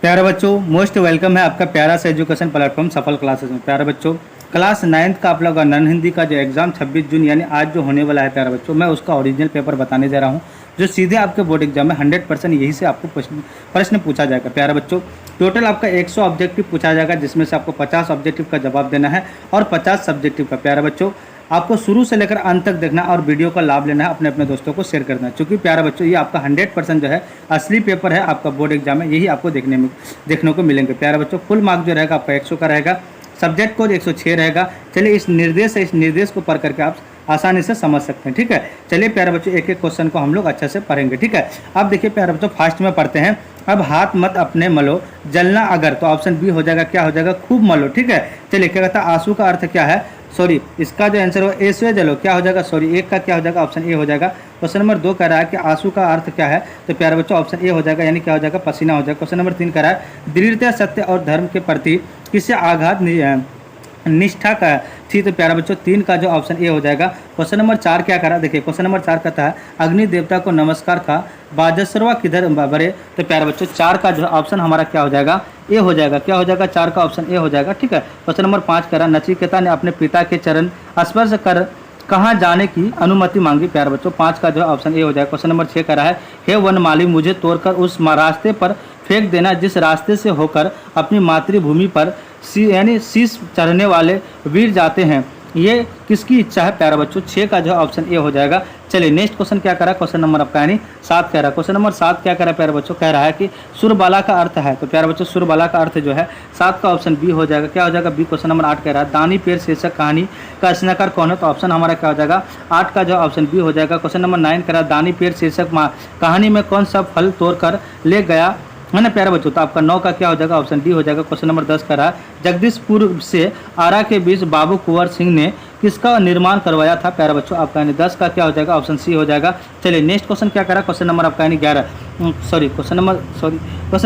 प्यारे बच्चों, most welcome है आपका प्यारा सा एजुकेशन प्लेटफॉर्म सफल क्लासेस में। प्यारे बच्चों, क्लास 9th का आप लोग का नॉन हिंदी का जो एग्जाम 26 जून यानी आज जो होने वाला है प्यारे बच्चों, मैं उसका ओरिजिनल पेपर बताने जा रहा हूं जो सीधे आपके बोर्ड एग्जाम में 100% यही से आपको प्रश्न पूछा जाएगा। प्यारे बच्चों, टोटल आपका 100 ऑब्जेक्टिव पूछा जाएगा जिसमें से आपको 50 ऑब्जेक्टिव का जवाब देना है और 50 सब्जेक्टिव का। प्यारे बच्चों, आपको शुरू से लेकर अंत तक देखना और वीडियो का लाभ लेना है, अपने अपने दोस्तों को शेयर करना है। क्योंकि प्यारे बच्चों, ये आपका 100% जो है असली पेपर है आपका बोर्ड एग्जाम में, यही आपको देखने को मिलेंगे। प्यारे बच्चों, फुल मार्क जो रहेगा आपका 100 का रहेगा, सब्जेक्ट कोड 106 रहेगा। चलिए इस निर्देश को पढ़ करके आप आसानी से समझ सकते हैं। ठीक है, चलिए प्यारे बच्चों, एक एक क्वेश्चन को हम लोग अच्छे से पढ़ेंगे। ठीक है, अब देखिए प्यारे बच्चों, फास्ट में पढ़ते हैं। अब हाथ मत अपने मलो जलना अगर, तो ऑप्शन बी हो जाएगा, क्या हो जाएगा, खूब मलो। ठीक है, चलिए क्या कहता है, आंसू का अर्थ क्या है, सॉरी इसका जो आंसर हो ए से जलो, क्या हो जाएगा, सॉरी एक का क्या हो जाएगा, ऑप्शन ए हो जाएगा। क्वेश्चन नंबर 2 कह रहा है कि आंसू का अर्थ क्या है, तो प्यारे बच्चों ऑप्शन ए हो जाएगा, यानी क्या हो जाएगा, पसीना हो जाएगा। क्वेश्चन नंबर 3 कह रहा है दृढ़ता, सत्य और धर्म के प्रति किससे आघात निष्ठा का थी, तो प्यारा बच्चों 3 का जो ऑप्शन ए हो जाएगा। क्वेश्चन नंबर 4 क्या करा, देखिए क्वेश्चन नंबर 4 कहता है अग्नि देवता को नमस्कार का बाजसरवा किधर बरे, तो प्यारा बच्चों 4 का जो ऑप्शन हमारा क्या हो जाएगा, ए हो जाएगा। क्या हो जाएगा, 4 का ऑप्शन ए हो जाएगा। ठीक है, क्वेश्चन नंबर 5 कह रहा नचिकेता ने अपने पिता के चरण स्पर्श कर कहाँ जाने की अनुमति मांगी, प्यारे बच्चों 5 का जो ऑप्शन ए हो जाएगा। क्वेश्चन नंबर 6 कह रहा है हे वनमाली मुझे तोड़कर उस रास्ते पर फेंक देना जिस रास्ते से होकर अपनी मातृभूमि पर यानी शीश चढ़ने वाले वीर जाते हैं, ये किसकी इच्छा है, प्यारा बच्चों 6 का जो ऑप्शन ए हो जाएगा। चलिए नेक्स्ट क्वेश्चन क्या करा, क्वेश्चन नंबर आपका यानी 7 कह रहा है। क्वेश्चन नंबर 7 क्या कह रहा है प्यारे बच्चों, कह रहा है कि सुरबाला का अर्थ है, तो प्यारे बच्चों सुरबाला का अर्थ जो है 7 का ऑप्शन बी हो जाएगा। क्या हो जाएगा, बी। क्वेश्चन नंबर 8 कह रहा है दानी पेड़ शीर्षक कहानी का रचनाकार कौन है, तो ऑप्शन हमारा क्या हो जाएगा, 8 का जो ऑप्शन बी हो जाएगा। क्वेश्चन नंबर 9 कह रहा है दानी पेड़ शीर्षक कहानी में कौन सा फल तोड़ कर ले गया है ना प्यारे बच्चों, तो आपका 9 का क्या हो जाएगा, ऑप्शन डी हो जाएगा। क्वेश्चन नंबर 10 का रहा जगदीशपुर से आरा के बीच बाबू कुंवर सिंह ने किसका निर्माण करवाया था, प्यारे बच्चों आपका यानी 10 का क्या हो जाएगा, ऑप्शन सी हो जाएगा। चलिए नेक्स्ट क्वेश्चन क्या करा, क्वेश्चन नंबर आपका यानी 11 क्वेश्चन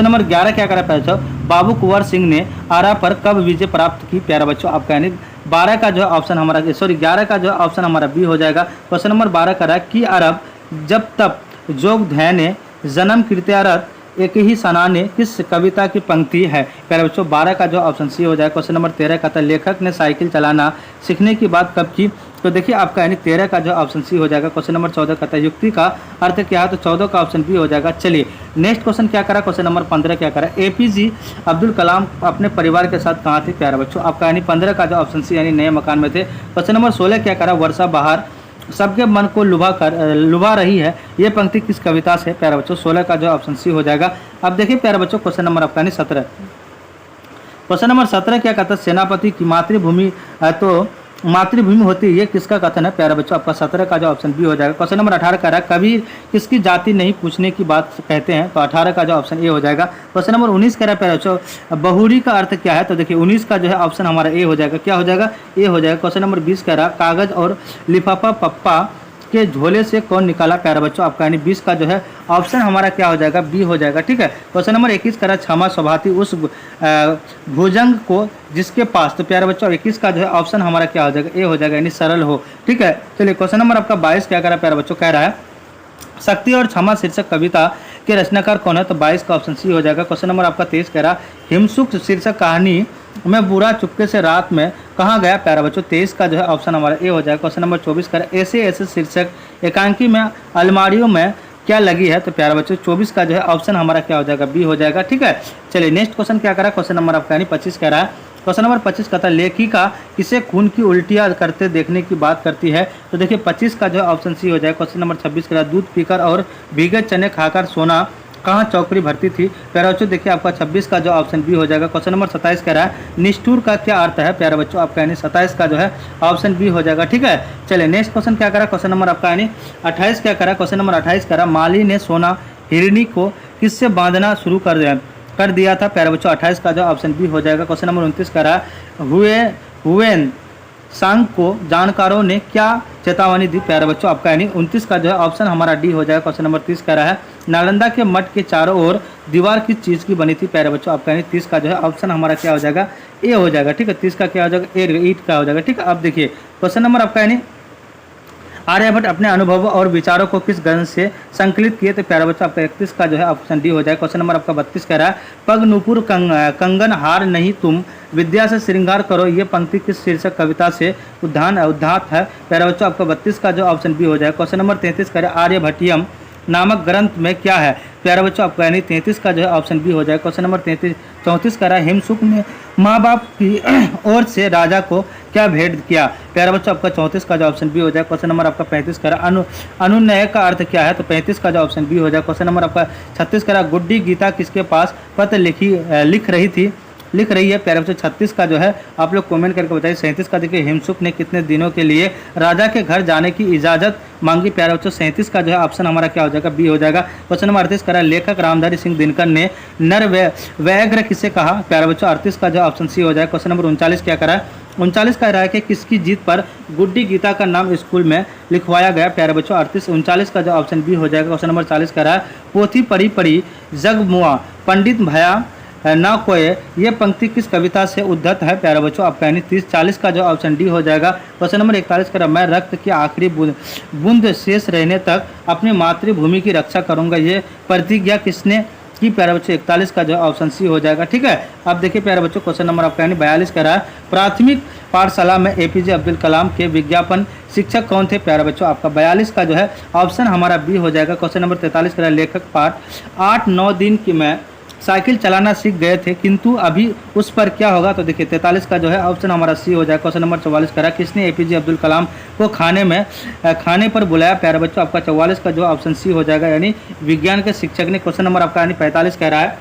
नंबर 11 क्या करा प्यारे बच्चों, बाबू कुंवर सिंह ने आरा पर कब विजय प्राप्त की, प्यारे बच्चों आपका यानी 12 का जो ऑप्शन हमारा 11 का जो ऑप्शन हमारा बी हो जाएगा। क्वेश्चन नंबर 12 का रहा कि अरब जब तब जोग ध्यान जन्म कृत्यारत एक ही सना ने किस कविता की पंक्ति है, प्यारे बच्चों 12 का जो ऑप्शन सी हो जाएगा। क्वेश्चन नंबर 13 का था लेखक ने साइकिल चलाना सीखने की बात कब की, तो देखिए आपका यानी 13 का जो ऑप्शन सी हो जाएगा। क्वेश्चन नंबर 14 का था युक्ति का अर्थ क्या है, तो 14 का ऑप्शन बी हो जाएगा। चलिए नेक्स्ट क्वेश्चन क्या करा, क्वेश्चन नंबर 15 क्या करा एपीजे अब्दुल कलाम अपने परिवार के साथ कहाँ थे, प्यारे बच्चों आपका यानी 15 का जो ऑप्शन सी यानी नए मकान में थे। क्वेश्चन नंबर 16 क्या करा वर्षा बहार सबके मन को लुभा रही है, ये पंक्ति किस कविता से, प्यारे बच्चों 16 का जो ऑप्शन सी हो जाएगा। अब देखिए प्यारे बच्चों क्वेश्चन नंबर आपका यानी 17, क्वेश्चन नंबर 17 क्या कहता है सेनापति की मातृभूमि तो मातृभूमि होती है, ये किसका कथन है, प्यारे बच्चों आपका 17 का जो ऑप्शन बी हो जाएगा। क्वेश्चन नंबर 18 का रहा कबीर किसकी जाति नहीं पूछने की बात कहते हैं, तो 18 का जो ऑप्शन ए हो जाएगा। क्वेश्चन नंबर 19 कह रहा है प्यारे बच्चों बहुरी का अर्थ क्या है, तो देखिए 19 का जो है ऑप्शन हमारा ए हो जाएगा। क्या हो जाएगा, ए हो जाएगा। क्वेश्चन नंबर 20 कह रहा कागज और लिफाफा पप्पा के झोले से कौन निकाला, प्यारे बच्चों आपका यानी 20 का जो है ऑप्शन हमारा क्या हो जाएगा, बी हो जाएगा। ठीक है, क्वेश्चन नंबर 21 करा क्षमा स्वभाती उस भुजंग को जिसके पास, तो प्यारे बच्चों 21 का जो है ऑप्शन हमारा क्या हो जाएगा, ए हो जाएगा यानी सरल हो। ठीक है, चलिए क्वेश्चन नंबर आपका 22 क्या करा प्यारे बच्चों, कह रहा है शक्ति और क्षमा शीर्षक कविता के रचनाकार कौन है, तो 22 का ऑप्शन सी हो जाएगा। क्वेश्चन नंबर आपका 23 कह रहा हिमसुक शीर्षक कहानी मैं बुरा चुपके से रात में कहाँ गया, प्यारा बच्चों 23 का जो है ऑप्शन हमारा ए हो जाएगा। क्वेश्चन नंबर 24 का ऐसे ऐसे शीर्षक एकांकी में अलमारियों में क्या लगी है, तो प्यारा बच्चों 24 का जो है ऑप्शन हमारा क्या हो जाएगा, बी हो जाएगा। ठीक है, चलिए नेक्स्ट क्वेश्चन क्या करा, क्वेश्चन नंबर आपका यानी 25 कह रहा है क्वेश्चन नंबर 25 कहता है लेखिका किसे खून की उल्टियाँ करते देखने की बात करती है, तो देखिए 25 का जो है ऑप्शन सी हो जाएगा। क्वेश्चन नंबर 26 कह रहा दूध पीकर और भीगे चने खाकर सोना कहाँ चौकड़ी भरती थी, प्यारे बच्चों देखिए आपका 26 का जो ऑप्शन बी हो जाएगा। क्वेश्चन नंबर 27 कह रहा है निष्ठुर का क्या अर्थ है, प्यारे बच्चों आपका यानी 27 का जो है ऑप्शन बी हो जाएगा। ठीक है, चलिए नेक्स्ट क्वेश्चन क्या करा, क्वेश्चन नंबर आपका यानी 28 क्या करा, क्वेश्चन नंबर 28 कह रहा माली ने सोना हिरणी को किससे बांधना शुरू कर दिया था, प्यारे बच्चों 28 का जो ऑप्शन बी हो जाएगा। क्वेश्चन नंबर 29 कह रहा हुएन सांग को जानकारों ने क्या चेतावनी दी, प्यारे बच्चों आपका यानी 29 का जो है ऑप्शन हमारा डी हो जाएगा। क्वेश्चन नंबर 30 कह रहा है नालंदा के मठ के चारों ओर दीवार किस चीज़ की बनी थी, प्यारे बच्चों आपका यानी 30 का जो है ऑप्शन हमारा क्या हो जाएगा, ए हो जाएगा। ठीक है, 30 का क्या हो जाएगा, ए ईट का हो जाएगा। ठीक है, अब देखिए क्वेश्चन नंबर आपका यानी आर्यभट्ट अपने अनुभवों और विचारों को किस ग्रंथ से संकलित किए? तो प्यारे बच्चों आपका 31 का जो है ऑप्शन डी हो जाए। क्वेश्चन नंबर आपका 32 कह रहा है, पग नूपुर कंगन हार नहीं तुम विद्या से श्रृंगार करो, ये पंक्ति किस शीर्षक कविता से उद्धात है? प्यारे बच्चों आपका 32 का जो ऑप्शन बी हो जाए। क्वेश्चन नंबर 33 कह रहा है, आर्यभट्टियम नामक ग्रंथ में क्या है? प्यारे बच्चों आपका यानी 33 का जो है ऑप्शन बी हो जाए। क्वेश्चन नंबर 34 कह रहा है, हिमसुक ने माँ बाप की ओर से राजा को क्या भेंट किया? प्यारे बच्चों आपका 34 का जो ऑप्शन बी हो जाए। क्वेश्चन नंबर आपका 35 कह रहा है, अनुनय का अर्थ क्या है? तो 35 का जो ऑप्शन बी हो जाए। क्वेश्चन नंबर आपका 36 कह रहा है, गुड्डी गीता किसके पास पत्र लिख रही है? प्यारे बच्चों 36 का जो है आप लोग कमेंट करके बताइए। 37 का देखिए, हिमसुक ने कितने दिनों के लिए राजा के घर जाने की इजाज़त मांगी? प्यारे बच्चों 37 का जो है ऑप्शन हमारा क्या हो जाएगा? बी हो जाएगा। क्वेश्चन नंबर 38 करा, लेखक रामधारी सिंह दिनकर ने नर व्याघ्र किसे कहा? प्यारे बच्चों 38 का जो ऑप्शन सी हो जाएगा। क्वेश्चन नंबर 39 क्या करा है? 39 कह रहा है कि किसकी जीत पर गुड्डी गीता का नाम स्कूल में लिखवाया गया? प्यारे बच्चों 39 का जो ऑप्शन बी हो जाएगा। क्वेश्चन नंबर 40 कह रहा है, पोथी पढ़ी पढ़ी जग मुआ पंडित भया ना कोय, ये पंक्ति किस कविता से उद्धत है? प्यारे बच्चों आपका यानी 30-40 का जो ऑप्शन डी हो जाएगा। क्वेश्चन नंबर 41 करा, मैं रक्त की आखिरी बूंद शेष रहने तक अपनी मातृभूमि की रक्षा करूंगा, ये प्रतिज्ञा किसने की? प्यारे बच्चों 41 का जो ऑप्शन सी हो जाएगा। ठीक है, अब देखिए प्यारे बच्चों क्वेश्चन नंबर आपका यानी 42 कह रहा है, प्राथमिक पाठशाला में एपीजे अब्दुल कलाम के विज्ञापन शिक्षक कौन थे? प्यारे बच्चों आपका 42 का जो है ऑप्शन हमारा बी हो जाएगा। क्वेश्चन नंबर 43 कह रहा है, लेखक पाठ 8-9 दिन की मैं साइकिल चलाना सीख गए थे किंतु अभी उस पर क्या होगा? तो देखिए 43 का जो है ऑप्शन हमारा सी हो जाएगा। क्वेश्चन नंबर 44 करा, किसने एपीजे अब्दुल कलाम को खाने पर बुलाया? प्यारे बच्चों आपका 44 का जो ऑप्शन सी हो जाएगा, यानी विज्ञान के शिक्षक ने। क्वेश्चन नंबर आपका यानी 45 कह रहा है,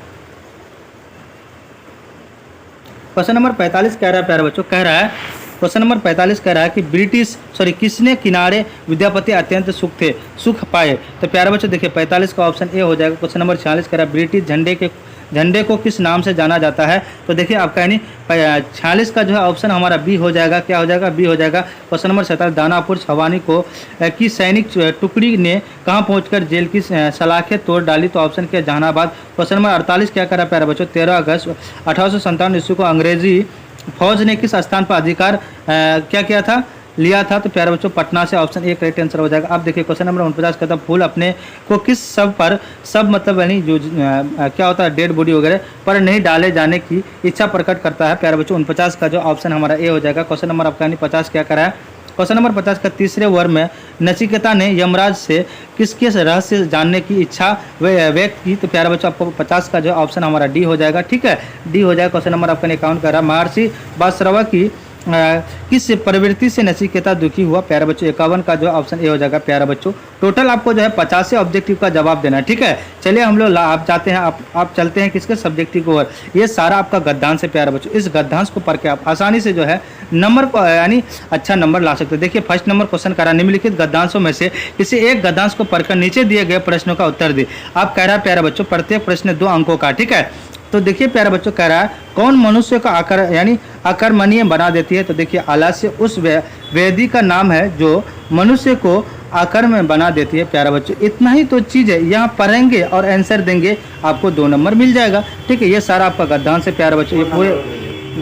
क्वेश्चन नंबर 45 कह रहा है प्यारे बच्चों, कह रहा है क्वेश्चन नंबर 45 कह रहा है कि किसने किनारे विद्यापति अत्यंत सुख पाए? तो प्यारे बच्चों देखिए 45 का ऑप्शन ए हो जाएगा। क्वेश्चन नंबर 46 कह रहा है, ब्रिटिश झंडे को किस नाम से जाना जाता है? तो देखिए आपका यानी 46 का जो है ऑप्शन हमारा बी हो जाएगा। क्या हो जाएगा? बी हो जाएगा। क्वेश्चन नंबर 47, दानापुर छावनी को की सैनिक टुकड़ी ने कहाँ पहुंचकर जेल की सलाखें तोड़ डाली? तो ऑप्शन क्या? जहानाबाद। क्वेश्चन नंबर 48 क्या करा प्यारे बच्चों, 13 अगस्त 1857 ईस्वी को अंग्रेजी फौज ने किस स्थान पर अधिकार क्या किया था, लिया था? तो प्यारे बच्चों पटना से, ऑप्शन ए करेक्ट आंसर हो जाएगा। अब देखिए क्वेश्चन नंबर 49 कहता है, फूल अपने को किस सब मतलब यानी जो क्या होता है डेड बॉडी वगैरह पर नहीं डाले जाने की इच्छा प्रकट करता है? प्यारे बच्चों 49 का जो ऑप्शन हमारा ए हो जाएगा। क्वेश्चन नंबर आपका यानी 50 क्या करा है? क्वेश्चन नंबर 50 का, तीसरे वर्ग में नचिकेता ने यमराज से किसके रहस्य जानने की इच्छा व्यक्त की? तो प्यारे बच्चों आपको 50 का जो ऑप्शन हमारा डी हो जाएगा। ठीक है, डी हो जाएगा। क्वेश्चन नंबर आपका 51 कर रहा है, महर्षि बासरवा की किस प्रवृत्ति से नचिकेता दुखी हुआ? प्यारे बच्चों 51 का जो ऑप्शन ए हो जाएगा। प्यारे बच्चों टोटल आपको जो है 50 ऑब्जेक्टिव का जवाब देना है। ठीक है, चलिए हम लोग आप जाते हैं, आप चलते हैं किसके सब्जेक्टिव को ओर। ये सारा आपका गद्यांश है प्यारे बच्चों, इस गद्यांश को पढ़ के आप आसानी से जो है नंबर को यानी अच्छा नंबर ला सकते हैं। देखिए फर्स्ट नंबर क्वेश्चन करा, निम्नलिखित गद्यांशों में से किसी एक गद्यांश को पढ़कर नीचे दिए गए प्रश्नों का उत्तर दे। आप कह रहा है प्यारे बच्चों प्रत्येक प्रश्न 2 अंकों का। ठीक है, तो देखिए प्यारे बच्चों कह रहा है, कौन मनुष्य का आकर यानी अकर्मणीय बना देती है? तो देखिए आलस्य उस वेदी का नाम है जो मनुष्य को अकर्म बना देती है। प्यारे बच्चों इतना ही तो चीज़ है, यहाँ पढ़ेंगे और आंसर देंगे, आपको 2 नंबर मिल जाएगा। ठीक है, ये सारा आपका गद्यांश है प्यारे बच्चों, ये पूरे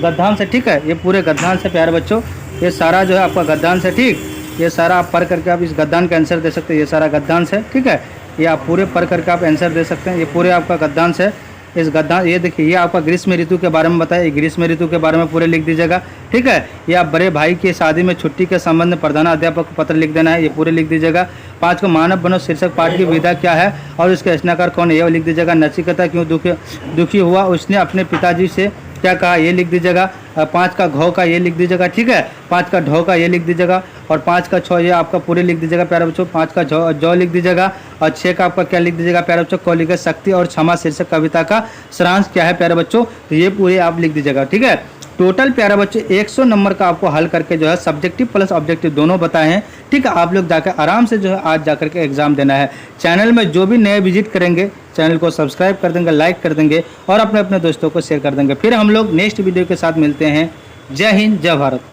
गद्यांश है। ठीक है, ये पूरे गद्यांश है प्यारे बच्चों, ये सारा जो है आपका गद्यांश है। ठीक, ये सारा आप पढ़ करके आप इस गद्यांश का आंसर दे सकते हैं, ये सारा गद्यांश है। ठीक है, ये आप पूरे पढ़ करके आप आंसर दे सकते हैं, ये पूरे आपका गद्यांश है। इस गद्यांश ये देखिए, ये आपका ग्रीष्म ऋतु के बारे में बताया, ग्रीष्म ऋतु के बारे में पूरे लिख दीजिएगा। ठीक है, ये आप बड़े भाई की शादी में छुट्टी के संबंध में प्रधान अध्यापक को पत्र लिख देना है, ये पूरे लिख दीजिएगा। 5 को मानव बनो शीर्षक पाठ की विधा क्या है और इसके रचनाकार कौन है, ये लिख दीजिएगा। नचिकेता क्यों दुखी हुआ, उसने अपने पिताजी से क्या कहा, ये लिख दीजिएगा। 5 का घ का ये लिख दीजिएगा। ठीक है, 5 का ढ का ये लिख दीजिएगा और 5 का 6 ये आपका पूरे लिख दीजिएगा प्यारे बच्चों। 5 का जौ लिख दीजिएगा और 6 का आपका क्या लिख दीजिएगा प्यारे बच्चों, कौलिक शक्ति और क्षमा शीर्षक कविता का सारांश क्या है प्यारे बच्चों, तो ये पूरे आप लिख दीजिएगा। ठीक है, टोटल प्यारे बच्चों 100 नंबर का आपको हल करके जो है सब्जेक्टिव प्लस ऑब्जेक्टिव दोनों बताए हैं। ठीक है, आप लोग जाकर आराम से जो है आज जाकर के एग्जाम देना है। चैनल में जो भी नए विजिट करेंगे चैनल को सब्सक्राइब कर देंगे, लाइक कर देंगे और अपने दोस्तों को शेयर कर देंगे। फिर हम लोग नेक्स्ट वीडियो के साथ मिलते हैं। जय हिंद, जय भारत।